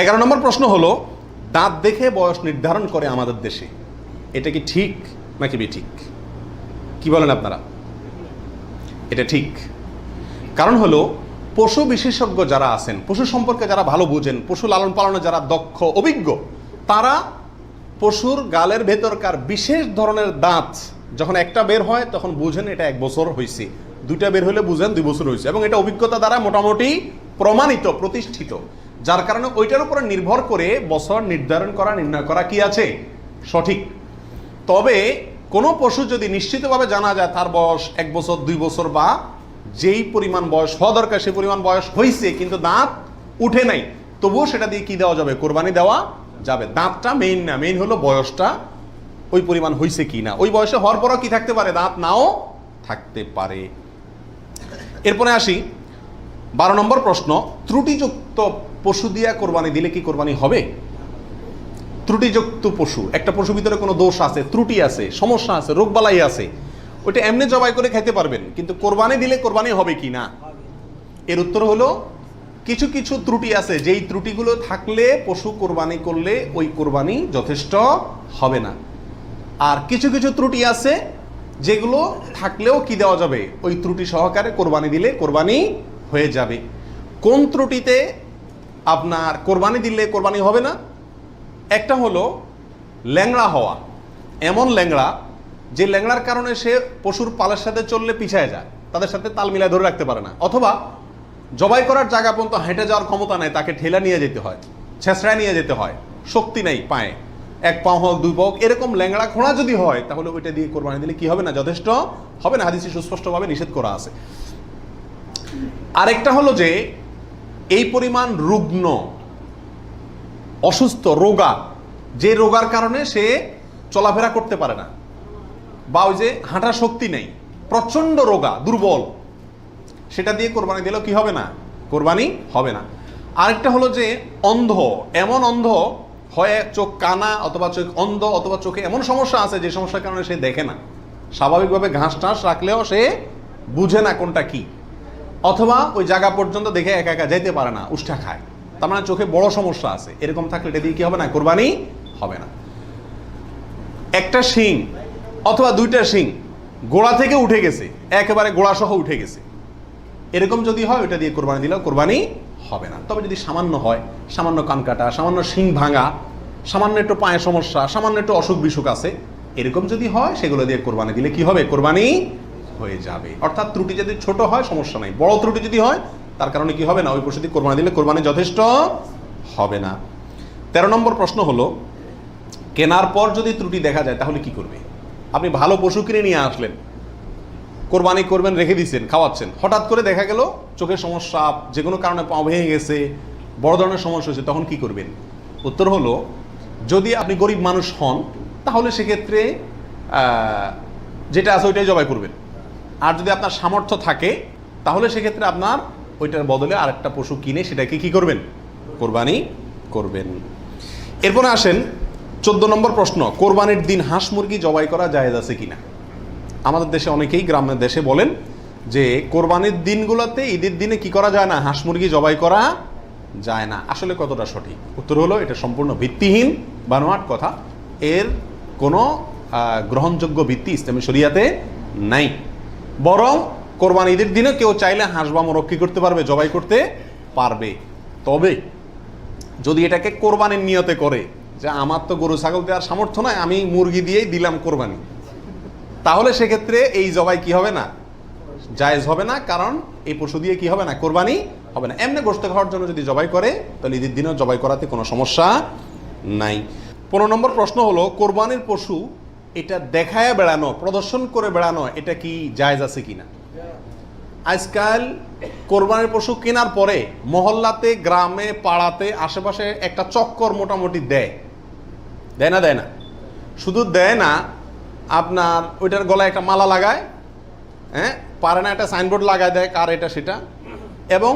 11 নম্বর প্রশ্ন হলো, দাঁত দেখে বয়স নির্ধারণ করে আমাদের দেশে, এটা কি ঠিক নাকি বেঠিক? কি বলেন আপনারা? এটা ঠিক। কারণ হলো, পশু বিশেষজ্ঞ যারা আছেন, পশু সম্পর্কে যারা ভালো বুঝেন, পশু লালন পালনে যারা দক্ষ অভিজ্ঞ, তারা পশুর গালের ভেতরকার বিশেষ ধরনের দাঁত যখন একটা বের হয় তখন বুঝেন এটা 1 বছর হয়েছে, 2টা বের হলে বুঝেন 2 বছর হয়েছে, এবং এটা অভিজ্ঞতা দ্বারা মোটামুটি প্রমাণিত, প্রতিষ্ঠিত, যার কারণে ওইটার উপরে নির্ভর করে বছর নির্ধারণ করা, নির্ণয় করা কি আছে সঠিক। তবে কোনো পশু যদি নিশ্চিতভাবে জানা যায় তার বয়স 1 বছর 2 বছর বা যেই পরিমাণ বয়স হওয়া দরকার সেই পরিমাণ বয়স হয়েছে কিন্তু দাঁত উঠে নাই, তবুও সেটা দিয়ে কি দেওয়া যাবে? কোরবানি দেওয়া যাবে। দাঁতটা মেইন না, মেইন হলো বয়সটা ওই পরিমাণ হয়েছে কি না। ওই বয়সে হওয়ার পরও কি থাকতে পারে? দাঁত নাও থাকতে পারে। এরপরে আসি 12 নম্বর প্রশ্ন, ত্রুটিযুক্ত পশু দিয়া কোরবানি দিলে কি কোরবানি হবে? ত্রুটিযুক্ত পশু, একটা পশুর ভিতরে কোনো দোষ আছে, ত্রুটি আছে, সমস্যা আছে, রোগবালাই আছে, ওইটা এমনি জবাই করে খাইতে পারবেন, কিন্তু কোরবানি দিলে কোরবানি হবে কি না? এর উত্তর হলো, কিছু কিছু ত্রুটি আছে, যেই ত্রুটিগুলো থাকলে পশু কোরবানি করলে ওই কোরবানি যথেষ্ট হবে না। আর কিছু কিছু ত্রুটি আছে যেগুলো থাকলেও কি দেওয়া যাবে? ওই ত্রুটি সহকারে কোরবানি দিলে কোরবানি হয়ে যাবে। কোন ত্রুটিতে আপনার কোরবানি দিলে কোরবানি হবে না? একটা হলো ল্যাংড়া হওয়া, এমন ল্যাংড়া যে ল্যাংড়ার কারণে সে পশুর পালের সাথে চললে পিছায় যায়, তাদের সাথে তাল মিলায় ধরে রাখতে পারে না, অথবা জবাই করার জায়গা পর্যন্ত হেঁটে যাওয়ার ক্ষমতা নেই, তাকে ঠেলা নিয়ে যেতে হয়, ছেঁচড়ায় নিয়ে যেতে হয়, শক্তি নেই পায়ে, 1 পা হোক 2 পা হোক, এরকম ল্যাংড়া খোঁড়া যদি হয় তাহলে ওইটা দিয়ে কোরবানি দিলে কি হবে না? যথেষ্ট হবে না, হাদিসে সুস্পষ্টভাবে নিষেধ করা আছে। আরেকটা হলো যে এই পরিমাণ রুগ্ন, অসুস্থ, রোগা, যে রোগার কারণে সে চলাফেরা করতে পারে না, বা ওই যে হাঁটার শক্তি নেই, প্রচন্ড রোগা, দুর্বল, সেটা দিয়ে কোরবানি দিলেও কি হবে না? কোরবানি হবে না। আরেকটা হলো যে অন্ধ, এমন অন্ধ হয়, চোখ কানা অথবা চোখ অন্ধ, অথবা চোখে এমন সমস্যা আছে যে সমস্যার কারণে সে দেখে না, স্বাভাবিকভাবে ঘাস টাস রাখলেও সে বুঝে না কোনটা কি, অথবা ওই জায়গা পর্যন্ত দেখে একা একা যেতে পারে না, উষ্ঠা খায়, তার মানে চোখে বড় সমস্যা আছে, এরকম থাকলে এটা দিয়ে কি হবে না? কোরবানি হবে না। একটা শিং অথবা 2টা শিং গোড়া থেকে উঠে গেছে, একেবারে গোড়া সহ উঠে গেছে, এরকম যদি হয় ওইটা দিয়ে কোরবানি দিলেও কোরবানি হবে না। তবে যদি সামান্য হয়, সামান্য কান কাটা, সামান্য শিং ভাঙা, সামান্য একটু পায়ে সমস্যা, সামান্য একটু অসুখ বিসুখ আছে, এরকম যদি হয় সেগুলো দিয়ে কোরবানি দিলে কি হবে? কোরবানি হয়ে যাবে। অর্থাৎ ত্রুটি যদি ছোট হয় সমস্যা নাই, বড় ত্রুটি যদি হয় তার কারণে কি হবে না? ওই পশু দিয়ে কোরবানি দিলে কোরবানি যথেষ্ট হবে না। 13 নম্বর প্রশ্ন হলো, কেনার পর যদি ত্রুটি দেখা যায় তাহলে কি করবে? আপনি ভালো পশু কিনে নিয়ে আসলেন, কোরবানি করবেন, রেখে দিচ্ছেন, খাওয়াচ্ছেন, হঠাৎ করে দেখা গেল চোখের সমস্যা, যে কোনো কারণে পা ভেঙে গেছে, বড় ধরনের সমস্যা হয়েছে, তখন কি করবেন? উত্তর হলো, যদি আপনি গরিব মানুষ হন তাহলে সেক্ষেত্রে যেটা আছে ওইটাই জবাই করবেন। আর যদি আপনার সামর্থ্য থাকে তাহলে সেক্ষেত্রে আপনার ওইটার বদলে আরেকটা পশু কিনে সেটাকে কি করবেন? কোরবানি করবেন। এরপরে আসেন 14 নম্বর প্রশ্ন, কোরবানির দিন হাঁস মুরগি জবাই করা জায়েজ আছে কিনা? আমাদের দেশে অনেকেই গ্রামের দেশে বলেন যে কোরবানির দিনগুলোতে, ঈদের দিনে কি করা যায় না? হাঁস মুরগি জবাই করা যায় না। আসলে কতটা সঠিক? উত্তর হলো, এটা সম্পূর্ণ ভিত্তিহীন বানোয়াট কথা, এর কোনো গ্রহণযোগ্য ভিত্তি ইসলামী শরিয়াতে নাই। বরং কোরবানি ঈদের দিনে কেউ চাইলে হাঁস বা মোরগ কি করতে পারবে? জবাই করতে পারবে। তবে যদি এটাকে কোরবানির নিয়তে করে যে আমার তো গরু ছাগল দেওয়ার সামর্থ্য নয়, আমি মুরগি দিয়েই দিলাম কোরবানি, তাহলে সেক্ষেত্রে এই জবাই কি হবে না? জায়েজ হবে না, কারণ এই পশু দিয়ে কি হবে না? কোরবানি হবে না। এমনি গোশত খাওয়ার জন্য যদি জবাই করে তাহলে ঈদের দিনেও জবাই করাতে কোনো সমস্যা নাই। 15 নম্বর প্রশ্ন হলো, কোরবানির পশু এটা দেখায় বেড়ানো, প্রদর্শন করে বেড়ানো, এটা কি জায়েজ আছে কিনা? আজকাল কোরবানির পশু কেনার পরে মহল্লাতে, গ্রামে, পাড়াতে, আশেপাশে একটা চক্কর মোটামুটি দেয় না? দেয় না? শুধু দেয় না, আপনার ওইটার গলায় একটা মালা লাগায়, হ্যাঁ, পারে না একটা সাইনবোর্ড লাগায় দেয় কার এটা সেটা, এবং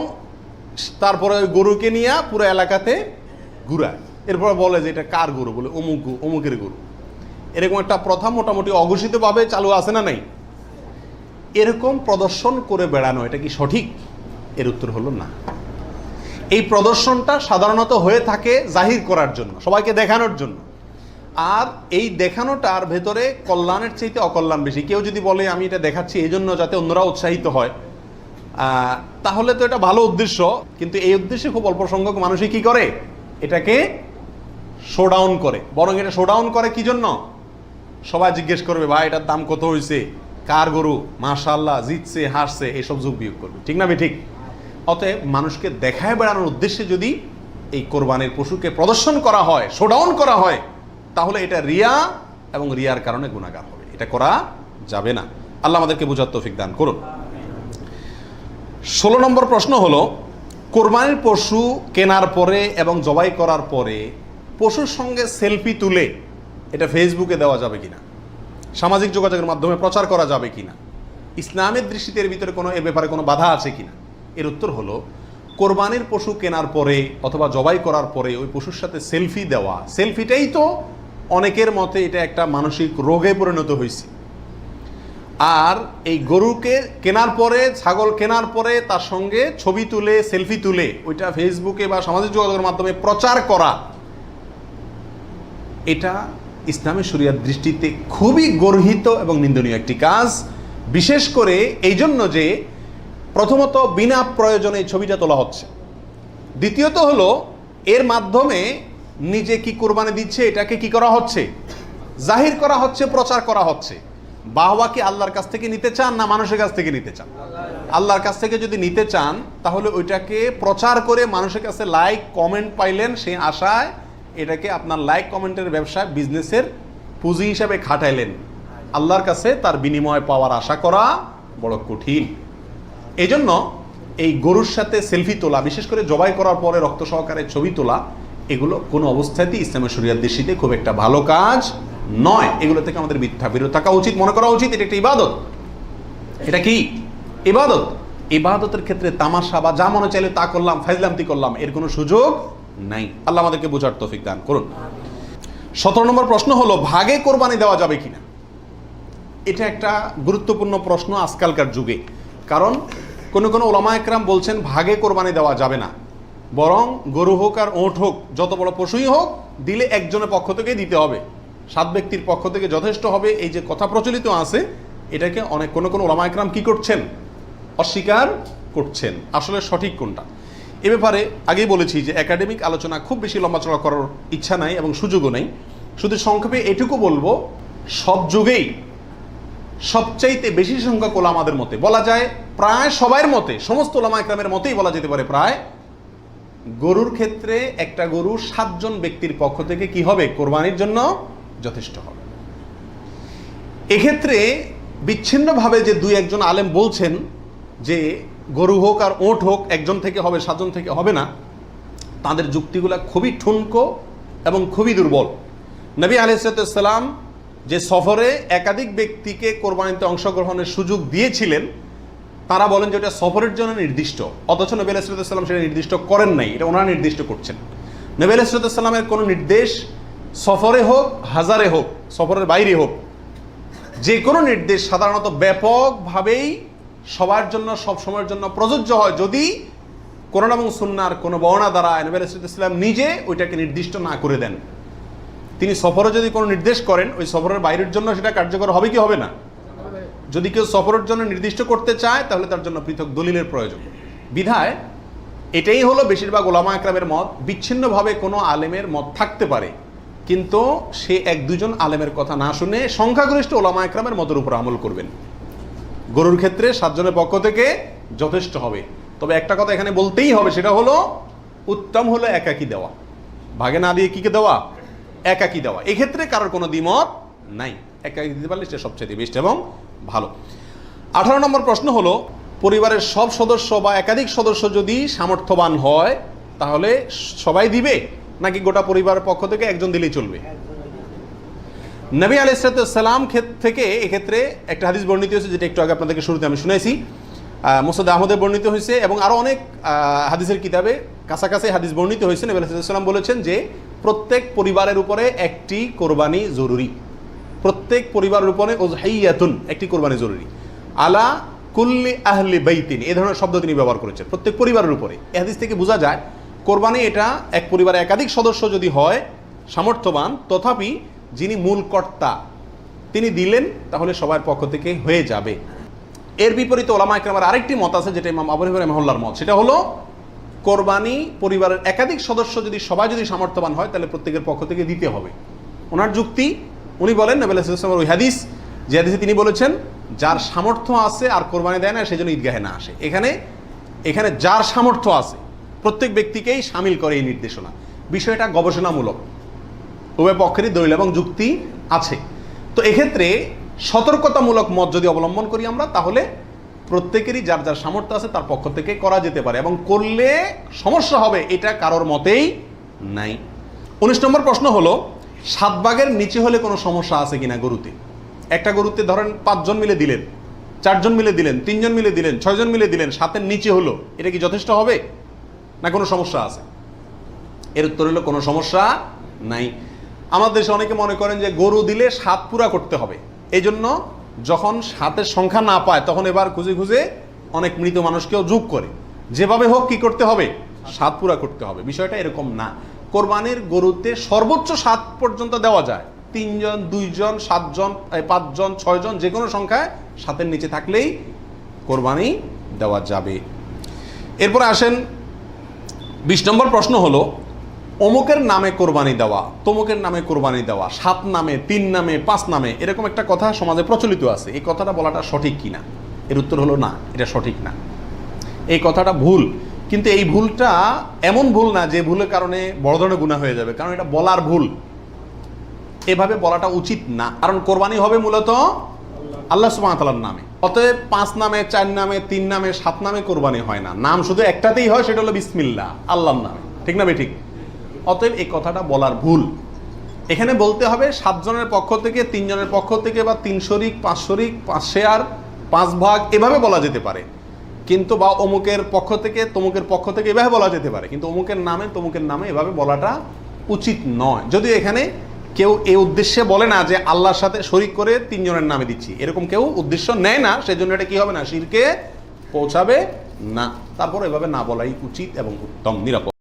তারপরে ওই গরুকে নিয়ে পুরো এলাকাতে ঘুরায়, এরপর বলে যে এটা কার গরু, বলে অমুকের গরু। এরকম একটা প্রথা মোটামুটি অঘোষিতভাবে চালু আছে না নাই? এরকম প্রদর্শন করে বেড়ানো এটা কি সঠিক? এর উত্তর হলো না। এই প্রদর্শনটা সাধারণত হয়ে থাকে জাহির করার জন্য, সবাইকে দেখানোর জন্য। আর এই দেখানোটার ভেতরে কল্যাণের চাইতে অকল্যাণ বেশি। কেউ যদি বলে আমি এটা দেখাচ্ছি এই জন্য যাতে অন্যরা উৎসাহিত হয়, তাহলে তো এটা ভালো উদ্দেশ্য, কিন্তু এই উদ্দেশ্যে খুব অল্প সংখ্যক মানুষই কি করে, এটাকে শোডাউন করে। বরং এটা শোডাউন করে কি জন্য, সবাই জিজ্ঞেস করবে ভাই এটার দাম কত হয়েছে, কার গরু, মাশাআল্লাহ জিতছে, হাসছে, এসব যোগ বিয়োগ করবে, ঠিক না ঠিক? অতএব মানুষকে দেখায় বেড়ানোর উদ্দেশ্যে যদি এই কোরবানির পশুকে প্রদর্শন করা হয়, শোডাউন করা হয়, তাহলে এটা রিয়া এবং রিয়ার কারণে গুনাহগার হবে। এটা করা যাবে না। আল্লাহ আমাদেরকে বুঝার তৌফিক দান করুন। 16 নম্বর প্রশ্ন হলো, কোরবানির পশু কেনার পরে এবং জবাই করার পরে পশুর সঙ্গে সেলফি তুলে এটা ফেসবুকে দেওয়া যাবে কিনা, সামাজিক যোগাযোগের মাধ্যমে প্রচার করা যাবে কিনা, ইসলামের দৃষ্টিতে এর ভিতরে কোনো এ ব্যাপারে কোনো বাধা আছে কিনা? এর উত্তর হলো, কোরবানির পশু কেনার পরে অথবা জবাই করার পরে ওই পশুর সাথে সেলফি দেওয়া, সেলফিটাই তো অনেকের মতে এটা একটা মানসিক রোগে পরিণত হয়েছে। আর এই গরুকে কেনার পরে, ছাগল কেনার পরে তার সঙ্গে ছবি তুলে, সেলফি তুলে ওইটা ফেসবুকে বা সামাজিক যোগাযোগের মাধ্যমে প্রচার করা, এটা ইসলামের শরিয়ার দৃষ্টিতে খুবই গর্হিত এবং নিন্দনীয় একটি কাজ। বিশেষ করে এই জন্য যে প্রথমত বিনা প্রয়োজনে ছবিটা তোলা হচ্ছে, দ্বিতীয়ত হলো এর মাধ্যমে নিজে কি কোরবানি দিচ্ছে এটাকে কি করা হচ্ছে, জাহির করা হচ্ছে, প্রচার করা হচ্ছে। বাহবা কি আল্লাহর কাছ থেকে নিতে চান না মানুষের কাছ থেকে নিতে চান? আল্লাহর কাছ থেকে যদি নিতে চান তাহলে ওইটাকে প্রচার করে মানুষের কাছে লাইক কমেন্ট পাইলেন, সেই আশায় এটাকে আপনার লাইক কমেন্টের ব্যবসায় বিজনেসের পুঁজি হিসাবে খাটাইলেন। আল্লাহর কাছে তার বিনিময় পাওয়ার আশা করা বড় কঠিন। এই জন্য এই গরুর সাথে সেলফি তোলা, বিশেষ করে জবাই করার পরে রক্ত সহকারে ছবি তোলা, এগুলো কোনো অবস্থাতেই ইসলামের শরিয়ার দৃষ্টিতে খুব একটা ভালো কাজ নয়। এগুলো থেকে আমাদের বিরত থাকা উচিত, মনে করা উচিত এটা একটা ইবাদত। এটা কি ইবাদত? ইবাদতের ক্ষেত্রে তামাশা বা যা মনে চাইলে তা করলাম, ফাইজলামতি করলাম, এর কোনো সুযোগ নাই। আল্লাহ আমাদেরকে বোঝার তৌফিক দান করুন। 17 নম্বর প্রশ্ন হলো, ভাগে কোরবানি দেওয়া যাবে কিনা? এটা একটা গুরুত্বপূর্ণ প্রশ্ন আজকালকার যুগে। কারণ কোনো ওলামা একরাম বলছেন ভাগে কোরবানি দেওয়া যাবে না, বরং গরু হোক আর ওঁট হোক, যত বড় পশুই হোক, দিলে একজনের পক্ষ থেকে দিতে হবে, 7 ব্যক্তির পক্ষ থেকে যথেষ্ট হবে। এই যে কথা প্রচলিত আছে, এটাকে অনেক কোনো ওলামা একরাম কি করছেন, অস্বীকার করছেন। আসলে সঠিক কোনটা এ ব্যাপারে আগেই বলেছি যে একাডেমিক আলোচনা খুব বেশি লম্বাচড়া করার ইচ্ছা নাই এবং সুযোগও নেই। শুধু সংক্ষেপে এটুকু বলবো, সব যুগেই সবচাইতে বেশি সংখ্যক ওলামাদের মতে, বলা যায় প্রায় সবার মতে, সমস্ত ওলামা একরামের মতেই বলা যেতে পারে প্রায়, গরুর ক্ষেত্রে একটা গরু 7 জন ব্যক্তির পক্ষ থেকে কি হবে, কোরবানির জন্য যথেষ্ট হবে। এক্ষেত্রে বিচ্ছিন্নভাবে যে 2-1 আলেম বলছেন যে গরু হোক আর ওঁট হোক একজন থেকে হবে, 7 জন থেকে হবে না, তাদের যুক্তিগুলা খুবই ঠুনকো এবং খুবই দুর্বল। নবী আলাইহিস সালাম যে সফরে একাধিক ব্যক্তিকে কোরবানিতে অংশগ্রহণের সুযোগ দিয়েছিলেন, তারা বলেন যে এটা সফরের জন্য নির্দিষ্ট, অথচ নবী আলাইহিস সালাম সেটা নির্দিষ্ট করেন নাই, এটা ওনারা নির্দিষ্ট করছেন। নবী আলাইহিস সালামের কোনো নির্দেশ সফরে হোক, হাজারে হোক, সফরের বাইরে হোক, যে কোনো নির্দেশ সাধারণত ব্যাপকভাবেই সবার জন্য সব সময়ের জন্য প্রযোজ্য হয় যদি কোরআন এবং সুন্নাহর কোনো বর্ণনা দ্বারা নবী আলাইহিস সালাম নিজে ওইটাকে নির্দিষ্ট না করে দেন। তিনি সফরে যদি কোনো নির্দেশ করেন, ওই সফরের বাইরের জন্য সেটা কার্যকর হবে কি হবে না? যদি কেউ সফরের জন্য নির্দিষ্ট করতে চায় তাহলে তার জন্য পৃথক দলিলের প্রয়োজন। বিধায় এটাই হলো বেশিরভাগ ওলামা একরামের মত। বিচ্ছিন্নভাবে কোনো আলেমের মত থাকতে পারে, কিন্তু সে 1-2 আলেমের কথা না শুনে সংখ্যাগরিষ্ঠ ওলামা একরামের মতের উপর আমল করবেন। গরুর ক্ষেত্রে 7 জনের পক্ষ থেকে যথেষ্ট হবে। তবে একটা কথা এখানে বলতেই হবে, সেটা হলো উত্তম হলো একাকি দেওয়া, ভাগে না দিয়ে কিকে দেওয়া, একাকি দেওয়া। এক্ষেত্রে কারোর কোনো দ্বিমত নাই, একাকি দিতে পারলে সেটা সবচেয়ে বেস্ট এবং ভালো। 18 নম্বর প্রশ্ন হলো, পরিবারের সব সদস্য বা একাধিক সদস্য যদি সামর্থ্যবান হয় তাহলে সবাই দিবে, নাকি গোটা পরিবারের পক্ষ থেকে একজন দিলেই চলবে? নবী আলাইহিস সালাম থেকে এক্ষেত্রে একটা হাদিস বর্ণিত হয়েছে, যেটা একটু আগে আপনাদেরকে শুরুতে আমি শুনেছি, মুসনাদ আহমদে বর্ণিত হয়েছে এবং আরও অনেক হাদিসের কিতাবে কাছাকাছি হাদিস বর্ণিত হয়েছে। নবী আলাইহিস সালাম বলেছেন যে প্রত্যেক পরিবারের উপরে একটি কোরবানি জরুরি, প্রত্যেক পরিবারের উপরে উযহিয়াতুন, একটি কোরবানি জরুরি, আলা কুল্লি আহলি বাইতিন, এই ধরনের শব্দ তিনি ব্যবহার করেছেন, প্রত্যেক পরিবারের উপরে। এই হাদিস থেকে বোঝা যায় কোরবানি এটা এক পরিবারে একাধিক সদস্য যদি হয় সামর্থ্যবান, তথাপি যিনি মূল কর্তা তিনি দিলেন তাহলে সবার পক্ষ থেকে হয়ে যাবে। এর বিপরীতে ওলামা ইকরামের আরেকটি মত আছে, যেটা ইমাম আবু হানিফা রাহিমাহুল্লাহর মত, সেটা হলো কোরবানি পরিবারের একাধিক সদস্য যদি সবাই যদি সামর্থ্যবান হয় তাহলে প্রত্যেকের পক্ষ থেকে দিতে হবে। ওনার যুক্তি, উনি বলেন নবী সাল্লাল্লাহু আলাইহি ওয়াসাল্লামের ওই হাদিস, যে হাদিসে তিনি বলেছেন যার সামর্থ্য আছে আর কোরবানি দেয় না সেজন্য ঈদগাহে না আসে। এখানে যার সামর্থ্য আছে প্রত্যেক ব্যক্তিকেই শামিল করে এই নির্দেশনা। বিষয়টা গবেষণামূলক, উভয় পক্ষেরই দলিল এবং যুক্তি আছে। তো এক্ষেত্রে সতর্কতামূলক মত যদি অবলম্বন করি আমরা, তাহলে প্রত্যেকেরই যার যার সামর্থ্য আছে তার পক্ষ থেকে করা যেতে পারে, এবং করলে সমস্যা হবে এটা কারোর মতেই নাই। 19 নম্বর প্রশ্ন হলো 7 ভাগের নিচে হলে কোনো সমস্যা আছে কিনা গরুতে। একটা গরুতে ধরেন 5 জন মিলে দিলেন, 4 জন মিলে দিলেন, 3 জন মিলে দিলেন, 6 জন মিলে দিলেন, 7-এর নিচে হলো, এটা কি যথেষ্ট হবে না কোনো সমস্যা আছে? এর উত্তর হলো কোনো সমস্যা নাই। আমাদের দেশে অনেকে মনে করেন যে গরু দিলে 7 পুরা করতে হবে, এই জন্য যখন 7-এর সংখ্যা না পায় তখন এবার খুঁজে খুঁজে অনেক মৃত মানুষকেও যোগ করে, যেভাবে হোক কি করতে হবে, 7 পুরা করতে হবে। বিষয়টা এরকম না। কোরবানির গরুতে সর্বোচ্চ 7 পর্যন্ত দেওয়া যায়, 3 জন, 2 জন, 7 জন, 5 জন, 6 জন, যে কোনো সংখ্যায় 7-এর নিচে থাকলেই কোরবানি দেওয়া যাবে। এরপরে আসেন 20 নম্বর প্রশ্ন হলো অমুকের নামে কোরবানি দেওয়া, তমুকের নামে কোরবানি দেওয়া, 7 নামে, 3 নামে, 5 নামে, এরকম একটা কথা সমাজে প্রচলিত আছে। এই কথাটা বলাটা সঠিক কিনা? এর উত্তর হলো না, এটা সঠিক না, এই কথাটা ভুল। কিন্তু এই ভুলটা এমন ভুল না যে ভুলের কারণে বড় ধরনের গুনাহ হয়ে যাবে, কারণ এটা বলার ভুল, এভাবে বলাটা উচিত না। কারণ কোরবানি হবে মূলত আল্লাহ সুবহানাহু ওয়া তাআলার নামে, অতএব 5 নামে, 4 নামে, 3 নামে, 7 নামে কোরবানি হয় না। নাম শুধু একটাতেই হয়, সেটা হলো বিসমিল্লাহ, আল্লাহর নামে, ঠিক না বেঠিক? অতএব এই কথাটা বলার ভুল। এখানে বলতে হবে 7 জনের পক্ষ থেকে, 3 জনের পক্ষ থেকে, বা 3 শরিক, 5 শরিক, 5 শেয়ার, 5 ভাগ, এভাবে বলা যেতে পারে। কিন্তু বা অমুকের পক্ষ থেকে, তমুকের পক্ষ থেকে, এভাবে বলা যেতে পারে, কিন্তু অমুকের নামে, তমুকের নামে এভাবে বলাটা উচিত নয়। যদিও এখানে কেউ এই উদ্দেশ্যে বলে না যে আল্লাহর সাথে শরিক করে 3 জনের নামে দিচ্ছি, এরকম কেউ উদ্দেশ্য নেয় না, সেজন্য এটা কি হবে না, শিরকে পৌঁছাবে না। তারপর এভাবে না বলাই উচিত এবং উত্তম, নিরাপদ।